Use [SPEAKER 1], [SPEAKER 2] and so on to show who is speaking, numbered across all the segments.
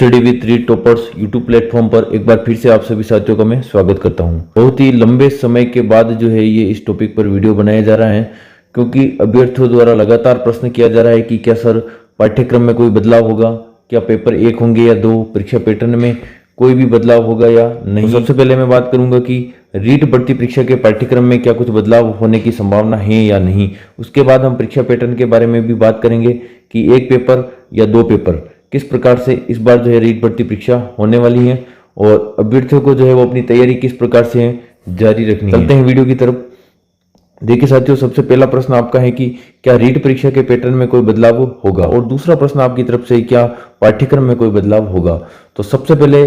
[SPEAKER 1] Study with read toppers YouTube platform पर एक बार फिर से आप सभी साथियों का मैं स्वागत करता हूं। बहुत ही लंबे समय के बाद जो है ये इस टॉपिक पर वीडियो बनाया जा रहा है, क्योंकि अभ्यर्थियों द्वारा लगातार प्रश्न किया जा रहा है कि क्या सर पाठ्यक्रम में कोई बदलाव होगा, क्या पेपर 1 होंगे या 2, परीक्षा पैटर्न में कोई भी बदलाव होगा या नहीं। तो सबसे पहले मैं बात करूंगा कि रीट भर्ती परीक्षा के पाठ्यक्रम में क्या कुछ बदलाव होने की संभावना है या नहीं। उसके बाद हम परीक्षा पैटर्न के बारे में भी बात करेंगे कि 1 पेपर या 2 पेपर किस प्रकार से इस बार जो है रीट भर्ती परीक्षा होने वाली है और अभ्यर्थियों को जो है वो अपनी तैयारी किस प्रकार से जारी रखनी है। चलते हैं वीडियो की तरफ। देखिए साथियों, सबसे पहला प्रश्न आपका है कि क्या रीट परीक्षा के पैटर्न में कोई बदलाव होगा, और दूसरा प्रश्न आपकी तरफ से क्या पाठ्यक्रम में कोई बदलाव होगा। तो सबसे पहले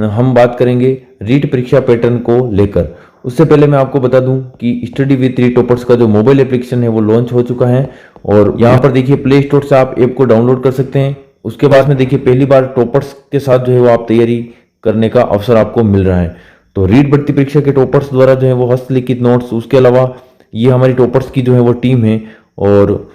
[SPEAKER 1] हम बात करेंगे रीट परीक्षा पैटर्न को लेकर। उससे पहले मैं आपको बता दूं कि स्टडी विद रीड टॉपर्स का जो मोबाइल एप्लीकेशन है वो लॉन्च हो चुका है और यहाँ पर देखिए प्ले स्टोर से आप ऐप को डाउनलोड कर सकते हैं। उसके बाद में देखिए पहली बार टॉपर्स के साथ जो है वो आप तैयारी करने का अवसर आपको मिल रहा है। तो रीट भर्ती परीक्षा के टॉपर्स द्वारा जो है वो हस्तलिखित नोट्स, उसके अलावा ये हमारी टॉपर्स की जो है वो टीम है और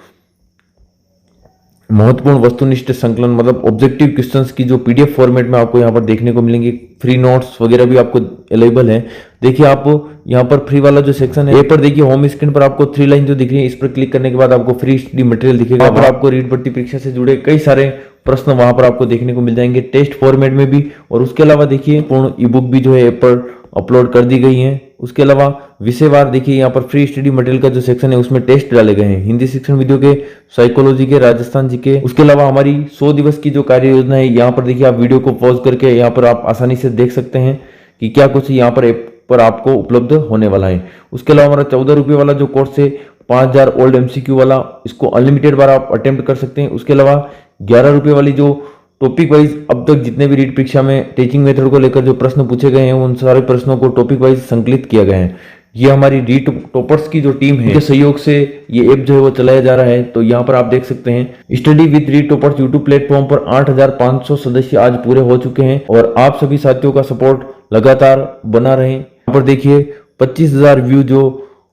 [SPEAKER 1] महत्वपूर्ण वस्तुनिष्ठ संकलन मतलब ऑब्जेक्टिव क्वेश्चंस की जो पीडीएफ फॉर्मेट में आपको यहाँ पर देखने को मिलेंगे। फ्री नोट्स वगैरह भी आपको अवेलेबल है। देखिए आप यहाँ पर फ्री वाला जो सेक्शन है, ये पर देखिए होम स्क्रीन पर आपको 3 लाइन जो दिख रही है, इस पर क्लिक करने के बाद आपको फ्री स्टडी मटेरियल दिखेगा। वहाँ पर आपको रीट भर्ती परीक्षा से जुड़े कई सारे प्रश्न वहां पर आपको देखने को मिल जाएंगे, टेस्ट फॉर्मेट में भी। और उसके अलावा देखिए पूर्ण ई बुक भी जो है ऐप पर अपलोड कर दी गई है। उसके अलावा विषयवार देखिए यहाँ पर फ्री स्टडी मटेरियल का जो सेक्शन है उसमें टेस्ट डाले गए हैं, हिंदी शिक्षण विधियों के, साइकोलॉजी के, राजस्थान जी के। उसके अलावा हमारी 100 दिवस की जो कार्य योजना है, यहाँ पर देखिए आप वीडियो को पॉज करके यहाँ पर आप आसानी से देख सकते हैं कि क्या कुछ यहाँ पर ऐप पर आपको उपलब्ध होने वाला है। उसके अलावा हमारा 14 रुपये वाला जो कोर्स है 5000 ओल्ड एमसीक्यू वाला, इसको अनलिमिटेड बार आप अटेम्प्ट कर सकते हैं। उसके अलावा 11 रुपये वाली जो टॉपिक वाइज अब तक जितने भी रीट परीक्षा में टीचिंग मेथड को लेकर जो प्रश्न पूछे गए हैं उन सारे प्रश्नों को टॉपिक वाइज संकलित किया गया है। ये हमारी रीट टॉपर्स की जो टीम है के सहयोग से ये ऐप जो है वो चलाया जा रहा है। तो यहाँ पर आप देख सकते हैं study with REET toppers YouTube platform पर 8500 सदस्य आज पूरे हो चुके हैं और आप सभी साथियों का सपोर्ट लगातार बना रहे। यहाँ पर देखिए 25,000 व्यू जो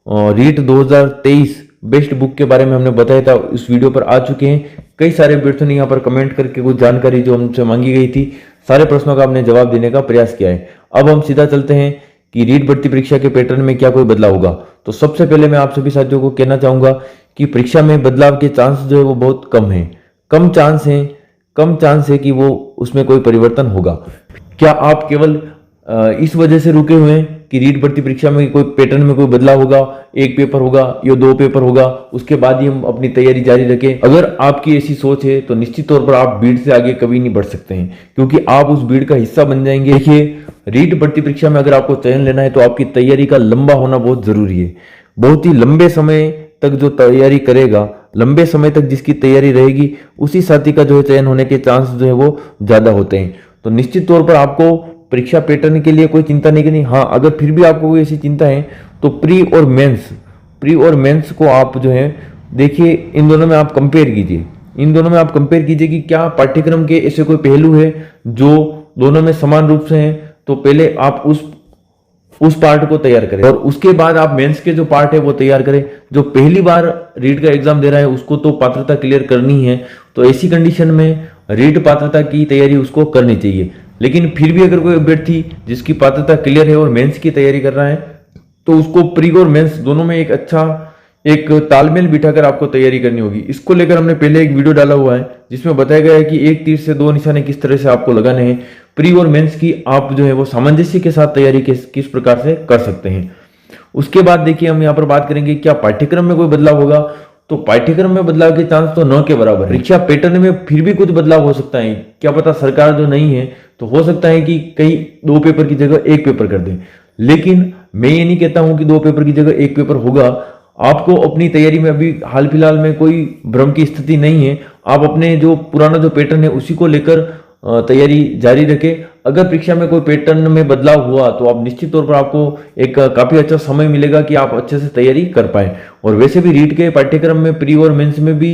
[SPEAKER 1] रीट 2023 बेस्ट बुक के बारे में हमने बताया था इस वीडियो पर आ चुके हैं। कई सारे अभ्यर्थियों ने यहाँ पर कमेंट करके कुछ जानकारी जो हमसे मांगी गई थी, सारे प्रश्नों का हमने जवाब देने का प्रयास किया है। अब हम सीधा चलते हैं कि रीट भर्ती परीक्षा के पैटर्न में क्या कोई बदलाव होगा। तो सबसे पहले मैं आप सभी साथियों को कहना चाहूंगा कि परीक्षा में बदलाव के चांस जो है वो बहुत कम है, कम चांस है कि वो उसमें कोई परिवर्तन होगा। क्या आप केवल इस वजह से रुके हुए हैं कि रीट भर्ती परीक्षा में कोई पैटर्न में कोई बदलाव होगा, 1 पेपर होगा या 2 पेपर होगा, उसके बाद ही हम अपनी तैयारी जारी रखें? अगर आपकी ऐसी सोच है तो निश्चित तौर पर आप भीड़ से आगे कभी नहीं बढ़ सकते हैं, क्योंकि आप उस भीड़ का हिस्सा बन जाएंगे। देखिए रीट भर्ती परीक्षा में अगर आपको चयन लेना है तो आपकी तैयारी का लंबा होना बहुत जरूरी है। बहुत ही लंबे समय तक जो तैयारी करेगा, लंबे समय तक जिसकी तैयारी रहेगी, उसी साथी का जो है चयन होने के चांस जो है वो ज्यादा होते हैं। तो निश्चित तौर पर आपको परीक्षा पैटर्न के लिए कोई चिंता नहीं करनी। हाँ, अगर फिर भी आपको कोई ऐसी चिंता है तो प्री और मेंस को आप जो है देखिए इन दोनों में आप कंपेयर कीजिए कि क्या पाठ्यक्रम के ऐसे कोई पहलू है जो दोनों में समान रूप से हैं। तो पहले आप उस पार्ट को तैयार करें और उसके बाद आप मेंस के जो पार्ट है वो तैयार करें। जो पहली बार रीट का एग्जाम दे रहा है उसको तो पात्रता क्लियर करनी है, तो ऐसी कंडीशन में रीट पात्रता की तैयारी उसको करनी चाहिए। लेकिन फिर भी अगर कोई अभ्यर्थी जिसकी पात्रता क्लियर है और मेंस की तैयारी कर रहा है तो उसको प्री और मेंस दोनों में एक तालमेल बिठाकर आपको तैयारी करनी होगी। इसको लेकर हमने पहले एक वीडियो डाला हुआ है जिसमें बताया गया है कि एक तीर से 2 निशाने किस तरह से आपको लगाने हैं। प्री और मेंस की आप जो है वो सामंजस्य के साथ तैयारी किस प्रकार से कर सकते हैं। उसके बाद देखिए हम यहाँ पर बात करेंगे क्या पाठ्यक्रम में कोई बदलाव होगा। तो पाठ्यक्रम में बदलाव के चांस तो 9 के बराबर है। परीक्षा पैटर्न में फिर भी कुछ बदलाव हो सकता है, क्या पता सरकार जो नहीं है तो हो सकता है कि कई 2 पेपर की जगह 1 पेपर कर दें। लेकिन मैं ये नहीं कहता हूं कि 2 पेपर की जगह 1 पेपर होगा। आपको अपनी तैयारी में अभी हाल फिलहाल में कोई भ्रम की स्थिति नहीं है। आप अपने जो पुराना जो पैटर्न है उसी को लेकर तैयारी जारी रखें। अगर परीक्षा में कोई पैटर्न में बदलाव हुआ तो आप निश्चित तौर पर आपको एक काफी अच्छा समय मिलेगा कि आप अच्छे से तैयारी कर पाए। और वैसे भी रीट के पाठ्यक्रम में प्री और मेंस में भी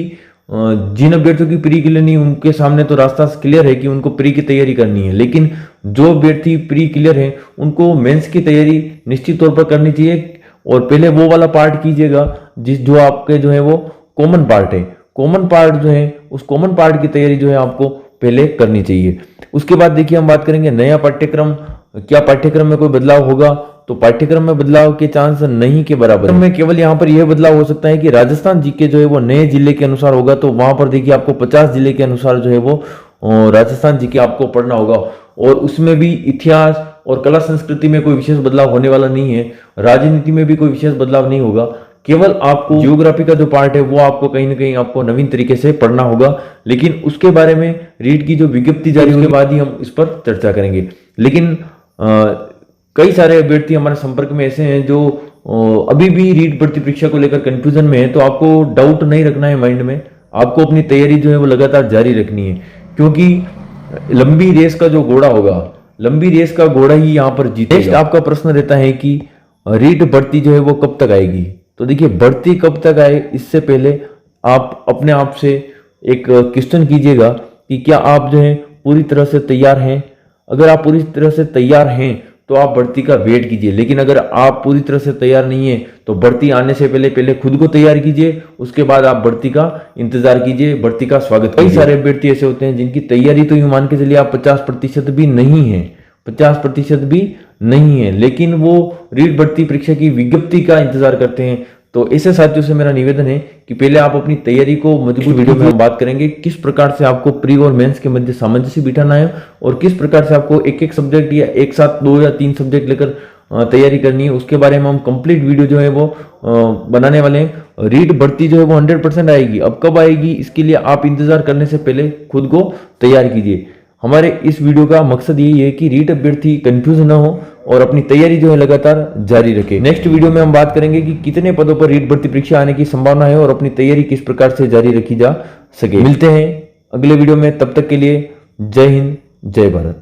[SPEAKER 1] जिन अभ्यर्थियों की प्री क्लियर नहीं उनके सामने तो रास्ता क्लियर है कि उनको प्री की तैयारी करनी है। लेकिन जो अभ्यर्थी प्री क्लियर है उनको मेंस की तैयारी निश्चित तौर पर करनी चाहिए। और पहले वो वाला पार्ट कीजिएगा जो आपके जो है वो कॉमन पार्ट है। कॉमन पार्ट जो है उस कॉमन पार्ट की तैयारी जो है आपको पहले करनी चाहिए। उसके बाद देखिए हम बात करेंगे नया पाठ्यक्रम, क्या पाठ्यक्रम में कोई बदलाव होगा, तो पाठ्यक्रम में बदलाव के चांस नहीं के बराबर है। केवल यहाँ पर यह बदलाव हो सकता है कि राजस्थान जीके जो है वो नए जिले के अनुसार होगा, तो वहां पर देखिए आपको 50 जिले के अनुसार जो है वो राजस्थान जीके आपको पढ़ना होगा, और उसमें भी इतिहास और कला संस्कृति में कोई विशेष बदलाव होने वाला नहीं है, राजनीति में भी कोई विशेष बदलाव नहीं होगा। केवल आपको जियोग्राफी का जो पार्ट है वो आपको कहीं ना कहीं आपको नवीन तरीके से पढ़ना होगा, लेकिन उसके बारे में रीट की जो विज्ञप्ति जारी होने के बाद ही हम इस पर चर्चा करेंगे। लेकिन कई सारे अभ्यर्थी हमारे संपर्क में ऐसे हैं जो अभी भी रीट भर्ती परीक्षा को लेकर कंफ्यूजन में है, तो आपको डाउट नहीं रखना है माइंड में, आपको अपनी तैयारी जो है वो लगातार जारी रखनी है, क्योंकि लंबी रेस का जो घोड़ा होगा, लंबी रेस का घोड़ा ही यहाँ पर जीतेगा। नेक्स्ट आपका प्रश्न रहता है कि रीट भर्ती जो है वो कब तक आएगी, तो देखिए भर्ती कब तक आए इससे पहले आप अपने आप से एक क्वेश्चन कीजिएगा कि क्या आप जो है पूरी तरह से तैयार हैं। अगर आप पूरी तरह से तैयार हैं तो आप भर्ती का वेट कीजिए, लेकिन अगर आप पूरी तरह से तैयार नहीं है तो भर्ती आने से पहले खुद को तैयार कीजिए, उसके बाद आप भर्ती का इंतजार कीजिए, भर्ती का स्वागत कीजिए। कई सारे अभ्यर्थी ऐसे होते हैं जिनकी तैयारी तो यूं मान के चलिए आप 50% भी नहीं है, 50% भी नहीं है, लेकिन वो रीट भर्ती परीक्षा की विज्ञप्ति का इंतजार करते हैं। तो ऐसे साथियों से मेरा निवेदन है कि पहले आप अपनी तैयारी को मजबूत, वीडियो में हम बात करेंगे किस प्रकार से आपको प्री और मेंस के मध्य सामंजस्य बिठाना है, और किस प्रकार से आपको एक एक सब्जेक्ट या एक साथ 2 या 3 सब्जेक्ट लेकर तैयारी करनी है, उसके बारे में हम कंप्लीट वीडियो जो है वो बनाने वाले हैं। रीट भर्ती जो है वो 100% आएगी। अब कब आएगी इसके लिए आप इंतजार करने से पहले खुद को तैयार कीजिए। हमारे इस वीडियो का मकसद यही है कि रीट अभ्यर्थी कंफ्यूज ना हो और अपनी तैयारी जो है लगातार जारी रखे। नेक्स्ट वीडियो में हम बात करेंगे कि कितने पदों पर रीट भर्ती परीक्षा आने की संभावना है और अपनी तैयारी किस प्रकार से जारी रखी जा सके। मिलते हैं अगले वीडियो में, तब तक के लिए जय हिंद, जय भारत।